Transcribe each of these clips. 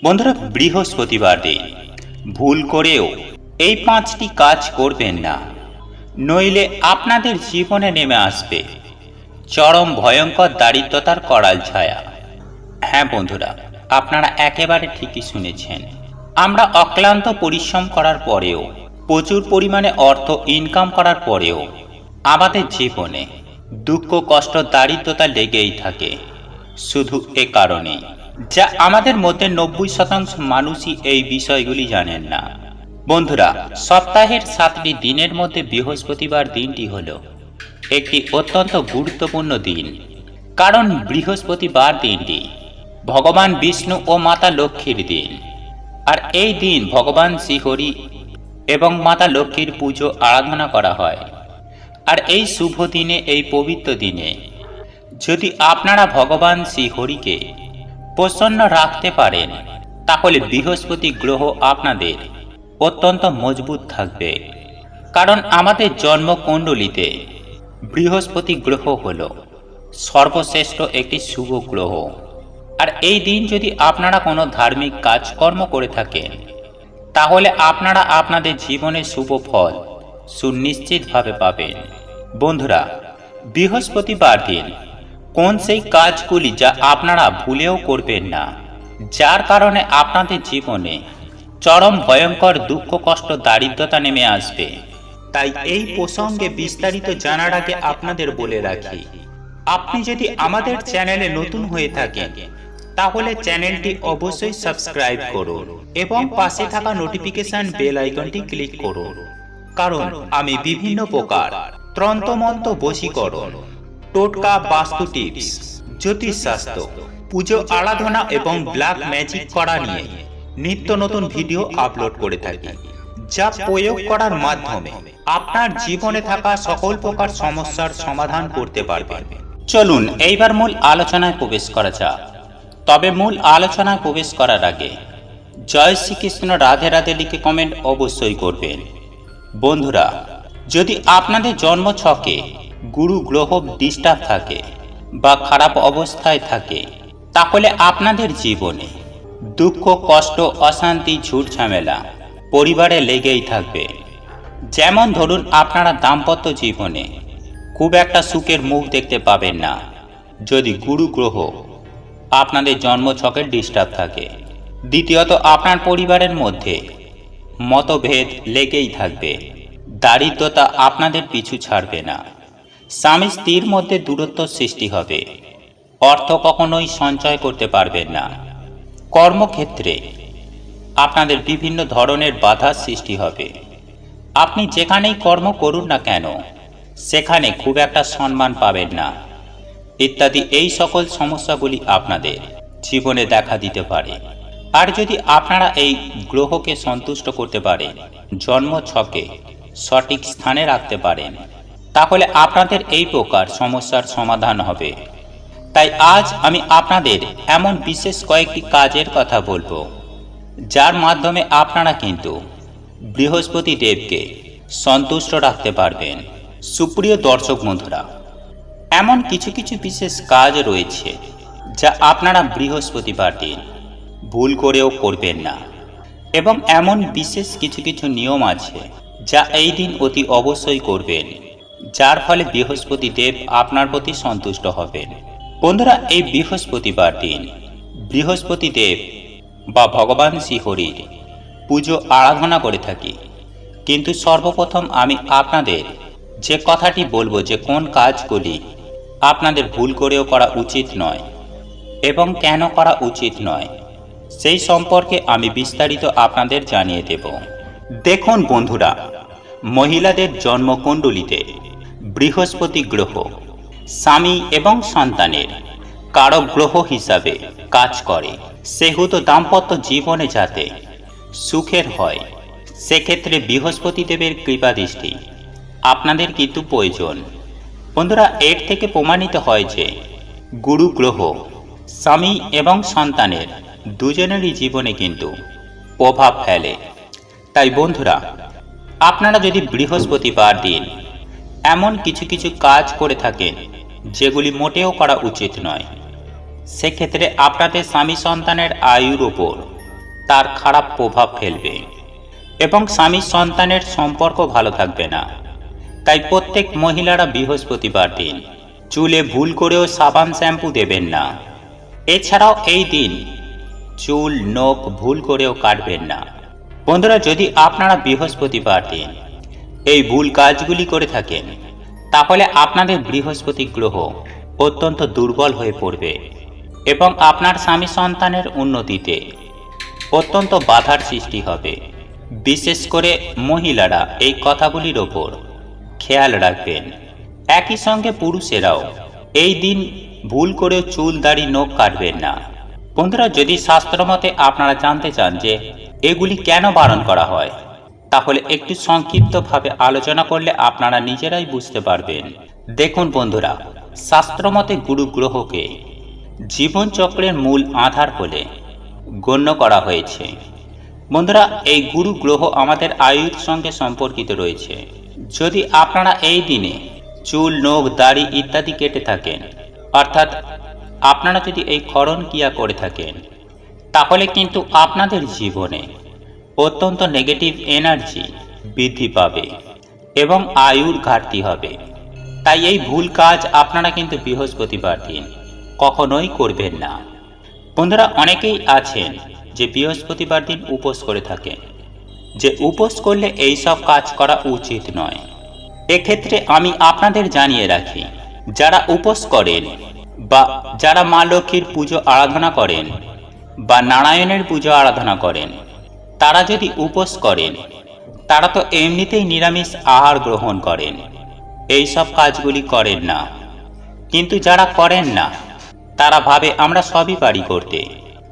বন্ধুরা, বৃহস্পতিবার দিন ভুল করেও এই 5টি কাজ করবেন না, নইলে আপনাদের জীবনে নেমে আসবে চরম ভয়ঙ্কর দারিদ্রতার করাল ছায়া। হ্যাঁ বন্ধুরা, আপনারা একেবারে ঠিকই শুনেছেন। আমরা অক্লান্ত পরিশ্রম করার পরেও, প্রচুর পরিমাণে অর্থ ইনকাম করার পরেও আমাদের জীবনে দুঃখ, কষ্ট, দারিদ্রতা লেগেই থাকে, শুধু এ কারণেই যা আমাদের মধ্যে 90% মানুষই এই বিষয়গুলি জানেন না। বন্ধুরা, সপ্তাহের 7টি দিনের মধ্যে বৃহস্পতিবার দিনটি হলো একটি অত্যন্ত গুরুত্বপূর্ণ দিন। কারণ বৃহস্পতিবার দিনটি ভগবান বিষ্ণু ও মাতা লক্ষ্মীর দিন। আর এই দিন ভগবান শ্রীহরি এবং মাতা লক্ষ্মীর পুজো আরাধনা করা হয়। আর এই শুভ দিনে, এই পবিত্র দিনে যদি আপনারা ভগবান শ্রীহরিকে প্রসন্ন রাখতে পারেন, তাহলে বৃহস্পতি গ্রহ আপনাদের অত্যন্ত মজবুত থাকবে। কারণ আমাদের জন্মকুণ্ডলিতে বৃহস্পতি গ্রহ হল সর্বশ্রেষ্ঠ একটি শুভ গ্রহ। আর এই দিন যদি আপনারা কোনো ধার্মিক কাজকর্ম করে থাকেন, তাহলে আপনারা আপনাদের জীবনে শুভ ফল সুনিশ্চিতভাবে পাবেন। বন্ধুরা, বৃহস্পতিবার দিন কোন সেই কাজগুলি যা আপনারা ভুলেও করবেন না, যার কারণে আপনাদের জীবনে চরম ভয়ঙ্কর দুঃখ, কষ্ট, দারিদ্রতা নেমে আসবে। তাই এই প্রসঙ্গে বিস্তারিত জানার আগে আপনাদের বলে রাখি, আপনি যদি আমাদের চ্যানেলে নতুন হয়ে থাকেন, তাহলে চ্যানেলটি অবশ্যই সাবস্ক্রাইব করুন এবং পাশে থাকা নোটিফিকেশন বেল আইকনটি ক্লিক করুন। কারণ আমি বিভিন্ন প্রকার তন্ত্রমন্ত্র, বশীকরণ, টোটকা, বাস্তু টিপস, জ্যোতিষশাস্ত্র, পুজো আরাধনা এবং ব্ল্যাক ম্যাজিক করা নিয়ে নিত্য নতুন ভিডিও আপলোড করে থাকি, যা প্রয়োগ করার মাধ্যমে আপনার জীবনে থাকা সকল প্রকার সমস্যার সমাধান করতে পারবেন। চলুন এইবার মূল আলোচনায় প্রবেশ করা যাক। তবে মূল আলোচনায় প্রবেশ করার আগে জয় শ্রীকৃষ্ণ, রাধে রাধে লিখে কমেন্ট অবশ্যই করবেন। বন্ধুরা, যদি আপনাদের জন্ম ছকে গুরু গ্রহ ডিস্টার্ব থাকে বা খারাপ অবস্থায় থাকে, তাহলে আপনাদের জীবনে দুঃখ, কষ্ট, অশান্তি, ঝুট ঝামেলা পরিবারে লেগেই থাকবে। যেমন ধরুন, আপনারা দাম্পত্য জীবনে খুব একটা সুখের মুখ দেখতে পাবেন না যদি গুরু গ্রহ আপনাদের জন্ম ছকের ডিস্টার্ব থাকে। দ্বিতীয়ত, আপনার পরিবারের মধ্যে মতভেদ লেগেই থাকবে। দারিদ্রতা আপনাদের পিছু ছাড়বে না। স্বামী স্ত্রীর মধ্যে দূরত্ব সৃষ্টি হবে। অর্থ কখনোই সঞ্চয় করতে পারবেন না। কর্মক্ষেত্রে আপনাদের বিভিন্ন ধরনের বাধার সৃষ্টি হবে। আপনি যেখানেই কর্ম করুন না কেন, সেখানে খুব একটা সম্মান পাবেন না, ইত্যাদি। এই সকল সমস্যাগুলি আপনাদের জীবনে দেখা দিতে পারে। আর যদি আপনারা এই গ্রহকে সন্তুষ্ট করতে পারেন, জন্ম ছকে সঠিক স্থানে রাখতে পারেন, তাহলে আপনাদের এই প্রকার সমস্যার সমাধান হবে। তাই আজ আমি আপনাদের এমন বিশেষ কয়েকটি কাজের কথা বলবো, যার মাধ্যমে আপনারা কিন্তু বৃহস্পতি দেবকে সন্তুষ্ট রাখতে পারবেন। সুপ্রিয় দর্শক বন্ধুরা, এমন কিছু কিছু বিশেষ কাজ রয়েছে যা আপনারা বৃহস্পতিবার দিন ভুল করেও করবেন না, এবং এমন বিশেষ কিছু কিছু নিয়ম আছে যা এই দিন অতি অবশ্যই করবেন, যার ফলে বৃহস্পতি দেব আপনার প্রতি সন্তুষ্ট হবেন। বন্ধুরা, এই বৃহস্পতিবার দিন বৃহস্পতি দেব বা ভগবান শ্রীহরির পুজো আরাধনা করে থাকি। কিন্তু সর্বপ্রথম আমি আপনাদের যে কথাটি বলবো, যে কোন কাজগুলি আপনাদের ভুল করেও করা উচিত নয় এবং কেন করা উচিত নয়, সেই সম্পর্কে আমি বিস্তারিত আপনাদের জানিয়ে দেব। দেখুন বন্ধুরা, মহিলাদের জন্মকুণ্ডলিতে বৃহস্পতি গ্রহ স্বামী এবং সন্তানের কারক গ্রহ হিসাবে কাজ করে। সেহেতু দাম্পত্য জীবনে যাতে সুখের হয়, সেক্ষেত্রে বৃহস্পতি দেবের কৃপা দৃষ্টি আপনাদের কিন্তু প্রয়োজন। বন্ধুরা, এর থেকে প্রমাণিত হয় যে গুরু গ্রহ স্বামী এবং সন্তানের দুজনেরই জীবনে কিন্তু প্রভাব ফেলে। তাই বন্ধুরা, আপনারা যদি বৃহস্পতিবার দিন এমন কিছু কিছু কাজ করে থাকেন যেগুলি মোটেও করা উচিত নয়, সেক্ষেত্রে আপনাদের স্বামী সন্তানের আয়ুর ওপর তার খারাপ প্রভাব ফেলবে এবং স্বামী সন্তানের সম্পর্ক ভালো থাকবে না। তাই প্রত্যেক মহিলারা বৃহস্পতিবার দিন চুলে ভুল করেও সাবান শ্যাম্পু দেবেন না। এছাড়াও এই দিন চুল নখ ভুল করেও কাটবেন না। বন্ধুরা, যদি আপনারা বৃহস্পতিবার দিন এই ভুল কাজগুলি করে থাকেন, তাহলে আপনাদের বৃহস্পতি গ্রহ অত্যন্ত দুর্বল হয়ে পড়বে এবং আপনার স্বামী সন্তানের উন্নতিতে অত্যন্ত বাধার সৃষ্টি হবে। বিশেষ করে মহিলারা এই কথাগুলির ওপর খেয়াল রাখবেন। একই সঙ্গে পুরুষেরাও এই দিন ভুল করেও চুল দাড়ি নখ কাটবেন না। বন্ধুরা, যদি শাস্ত্রমতে আপনারা জানতে চান যে এগুলি কেন বারণ করা হয়, তাহলে একটু সংক্ষিপ্তভাবে আলোচনা করলে আপনারা নিজেরাই বুঝতে পারবেন। দেখুন বন্ধুরা, শাস্ত্রমতে গুরু গ্রহকে জীবনচক্রের মূল আধার বলে গণ্য করা হয়েছে। বন্ধুরা, এই গুরু গ্রহ আমাদের আয়ুর সঙ্গে সম্পর্কিত রয়েছে। যদি আপনারা এই দিনে চুল নখ দাড়ি ইত্যাদি কেটে থাকেন, অর্থাৎ আপনারা যদি এই ক্ষরণ ক্রিয়া করে থাকেন, তাহলে কিন্তু আপনাদের জীবনে অত্যন্ত নেগেটিভ এনার্জি বৃদ্ধি পাবে এবং আয়ুর ঘাটতি হবে। তাই এই ভুল কাজ আপনারা কিন্তু বৃহস্পতিবার দিন কখনোই করবেন না। বন্ধুরা, অনেকেই আছেন যে বৃহস্পতিবার দিন উপোস করে থাকেন, যে উপোস করলে এই সব কাজ করা উচিত নয়। এক্ষেত্রে আমি আপনাদের জানিয়ে রাখি, যারা উপোস করেন বা যারা মা লক্ষ্মীর পুজো আরাধনা করেন বা নারায়ণের পুজো আরাধনা করেন, তারা যদি উপোস করেন, তারা তো এমনিতেই নিরামিষ আহার গ্রহণ করেন, এই সব কাজগুলি করেন না। কিন্তু যারা করেন না, তারা ভাবে আমরা সবই পারি করতে,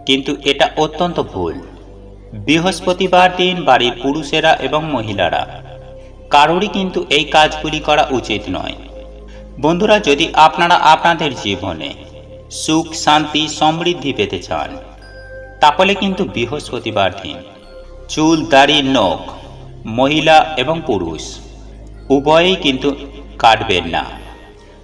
কিন্তু এটা অত্যন্ত ভুল। বৃহস্পতিবার দিন বাড়ির পুরুষেরা এবং মহিলারা কারোরই কিন্তু এই কাজগুলি করা উচিত নয়। বন্ধুরা, যদি আপনারা আপনাদের জীবনে সুখ শান্তি সমৃদ্ধি পেতে চান, তাহলে কিন্তু বৃহস্পতিবার দিন চুল দাড়ি নখ মহিলা এবং পুরুষ উভয়েই কিন্তু কাটবেন না।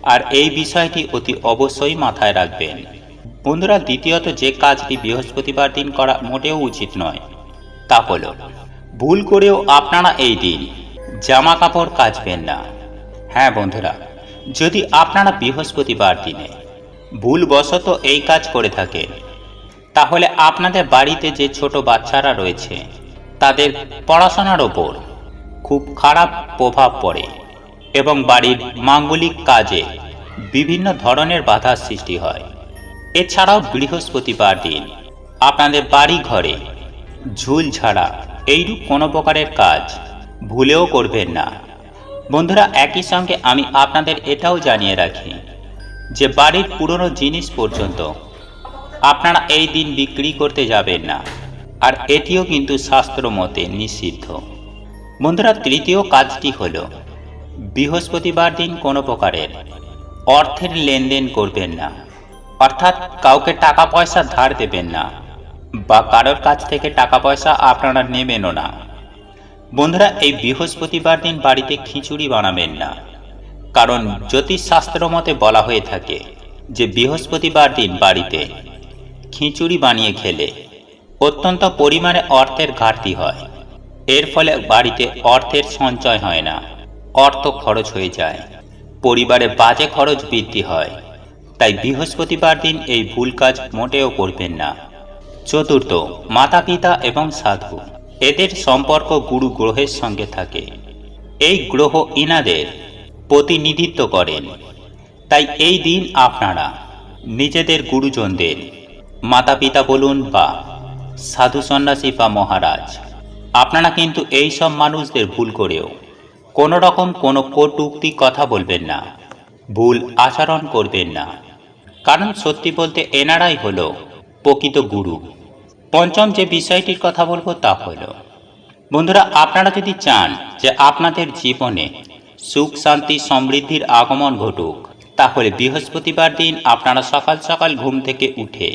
আর এই বিষয়টি অতি অবশ্যই মাথায় রাখবেন। বন্ধুরা, দ্বিতীয়ত যে কাজটি বৃহস্পতিবার দিন করা মোটেও উচিত নয়, তা হল ভুল করেও আপনারা এই দিন জামা কাপড় কাচবেন না। হ্যাঁ বন্ধুরা, যদি আপনারা বৃহস্পতিবার দিনে ভুলবশত এই কাজ করে থাকেন, তাহলে আপনাদের বাড়িতে যে ছোট বাচ্চারা রয়েছে, তাদের পড়াশোনার ওপর খুব খারাপ প্রভাব পড়ে এবং বাড়ির মাঙ্গলিক কাজে বিভিন্ন ধরনের বাধার সৃষ্টি হয়। এছাড়াও বৃহস্পতিবার দিন আপনাদের বাড়ি ঘরে ঝুল ঝাড়া এইরূপ কোনো প্রকারের কাজ ভুলেও করবেন না। বন্ধুরা, একই সঙ্গে আমি আপনাদের এটাও জানিয়ে রাখি যে বাড়ির পুরনো জিনিস পর্যন্ত আপনারা এই দিন বিক্রি করতে যাবেন না, আর এটিও কিন্তু শাস্ত্র মতে নিষিদ্ধ। বন্ধুরা, তৃতীয় কাজটি হল বৃহস্পতিবার দিন কোনো প্রকারের অর্থের লেনদেন করবেন না, অর্থাৎ কাউকে টাকা পয়সা ধার দেবেন না বা কারোর কাছ থেকে টাকা পয়সা আপনারা নেবেনও না। বন্ধুরা, এই বৃহস্পতিবার দিন বাড়িতে খিচুড়ি বানাবেন না, কারণ জ্যোতিষশাস্ত্র মতে বলা হয়ে থাকে যে বৃহস্পতিবার দিন বাড়িতে খিচুড়ি বানিয়ে খেলে অত্যন্ত পরিমাণে অর্থের ঘাটতি হয়। এর ফলে বাড়িতে অর্থের সঞ্চয় হয় না, অর্থ খরচ হয়ে যায়, পরিবারে বাজে খরচ বৃদ্ধি হয়। তাই বৃহস্পতিবার দিন এই ভুল কাজ মোটেও করবেন না। চতুর্থ, মাতা পিতা এবং সাধু, এদের সম্পর্ক গুরু গ্রহের সঙ্গে থাকে। এই গ্রহ ইনাদের প্রতিনিধিত্ব করেন। তাই এই দিন আপনারা নিজেদের গুরুজনদের, মাতা পিতা বলুন বা সাধু সন্ন্যাসী বা মহারাজ, আপনারা কিন্তু এই সব মানুষদের ভুল করেও কোনো রকম কোনো কটূক্তি কথা বলবেন না, ভুল আচরণ করবেন না, কারণ সত্যি বলতে এনারাই হলো প্রকৃত গুরু। পঞ্চম যে বিষয়টির কথা বলবো তা হলো, বন্ধুরা, আপনারা যদি চান যে আপনাদের জীবনে সুখ শান্তি সমৃদ্ধির আগমন ঘটুক, তাহলে বৃহস্পতিবার দিন আপনারা সকাল সকাল ঘুম থেকে উঠে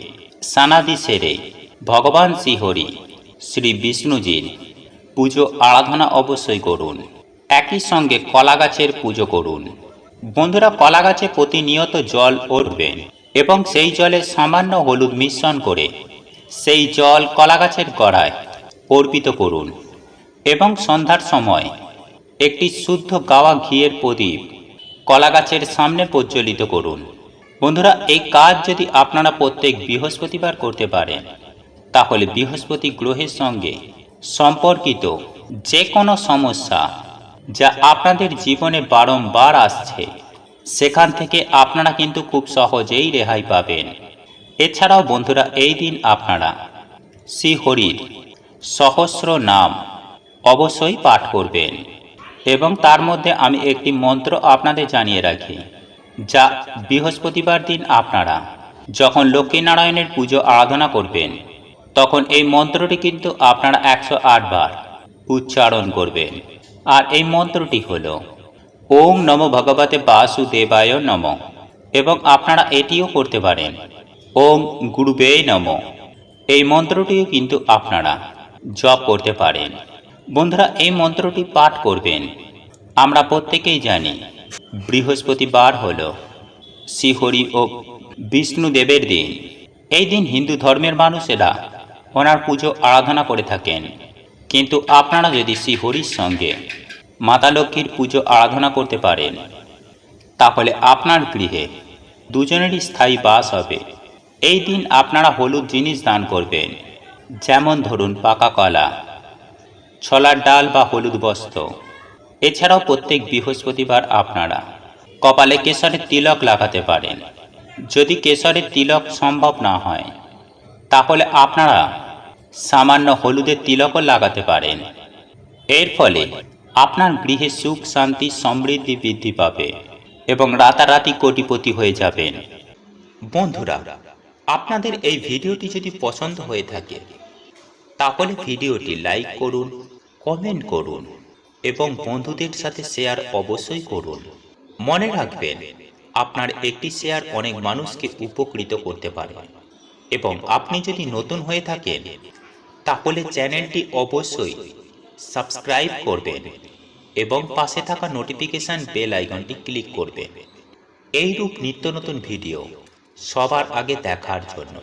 স্নানাদি সেরে ভগবান শ্রীহরি শ্রী বিষ্ণুজির পুজো আরাধনা অবশ্যই করুন। একই সঙ্গে কলা গাছের পুজো করুন। বন্ধুরা, কলা গাছে প্রতিনিয়ত জল ওঠবেন এবং সেই জলে সামান্য হলুদ মিশ্রণ করে সেই জল কলাগাছের গোড়ায় অর্পিত করুন এবং সন্ধ্যার সময় একটি শুদ্ধ গাওয়া ঘিয়ের প্রদীপ কলাগাছের সামনে প্রজ্বলিত করুন। বন্ধুরা, এই কাজ যদি আপনারা প্রত্যেক বৃহস্পতিবার করতে পারেন, তাহলে বৃহস্পতি গ্রহের সঙ্গে সম্পর্কিত যে কোনো সমস্যা যা আপনাদের জীবনে বারংবার আসছে, সেখান থেকে আপনারা কিন্তু খুব সহজেই রেহাই পাবেন। এছাড়াও বন্ধুরা, এই দিন আপনারা শ্রীহরির সহস্র নাম অবশ্যই পাঠ করবেন এবং তার মধ্যে আমি একটি মন্ত্র আপনাদের জানিয়ে রাখি, যা বৃহস্পতিবার দিন আপনারা যখন লক্ষ্মীনারায়ণের পুজো আরাধনা করবেন, তখন এই মন্ত্রটি কিন্তু আপনারা 108 বার উচ্চারণ করবেন। আর এই মন্ত্রটি হল ওং নমো ভগবতে বাসুদেবায় নমঃ। এবং আপনারা এটিও করতে পারেন ওং গুরুবে নমঃ। এই মন্ত্রটিও কিন্তু আপনারা জপ করতে পারেন। বন্ধুরা, এই মন্ত্রটি পাঠ করবেন। আমরা প্রত্যেকেই জানি বৃহস্পতিবার হল শ্রীহরি ও বিষ্ণুদেবের দিন। এই দিন হিন্দু ধর্মের মানুষেরা ওনার পুজো আরাধনা করে থাকেন, কিন্তু আপনারা যদি শ্রীহরির সঙ্গে মাতা লক্ষ্মীর পুজো আরাধনা করতে পারেন, তাহলে আপনার গৃহে দুজনেরই স্থায়ী বাস হবে। এই দিন আপনারা হলুদ জিনিস দান করবেন, যেমন ধরুন পাকা কলা, ছোলার ডাল বা হলুদ বস্ত্র। এছাড়াও প্রত্যেক বৃহস্পতিবার আপনারা কপালে কেশরের তিলক লাগাতে পারেন। যদি কেশরের তিলক সম্ভব না হয়, তাহলে আপনারা সামান্য হলুদের তিলকও লাগাতে পারেন। এর ফলে আপনার গৃহে সুখ শান্তি সমৃদ্ধি বৃদ্ধি পাবে এবং রাতারাতি কোটিপতি হয়ে যাবেন। বন্ধুরা, আপনাদের এই ভিডিওটি যদি পছন্দ হয়ে থাকে, তাহলে ভিডিওটি লাইক করুন, কমেন্ট করুন এবং বন্ধুদের সাথে শেয়ার অবশ্যই করুন। মনে রাখবেন, আপনার একটি শেয়ার অনেক মানুষকে উপকৃত করতে পারে। এবং আপনি যদি নতুন হয়ে থাকেন, তাহলে চ্যানেলটি অবশ্যই সাবস্ক্রাইব করবেন এবং পাশে থাকা নোটিফিকেশন বেল আইকনটি ক্লিক করবেন, এইরূপ নিত্য নতুন ভিডিও সবার আগে দেখার জন্য।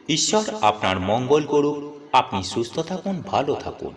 ঈশ্বর আপনার মঙ্গল করুক। আপনি সুস্থ থাকুন, ভালো থাকুন।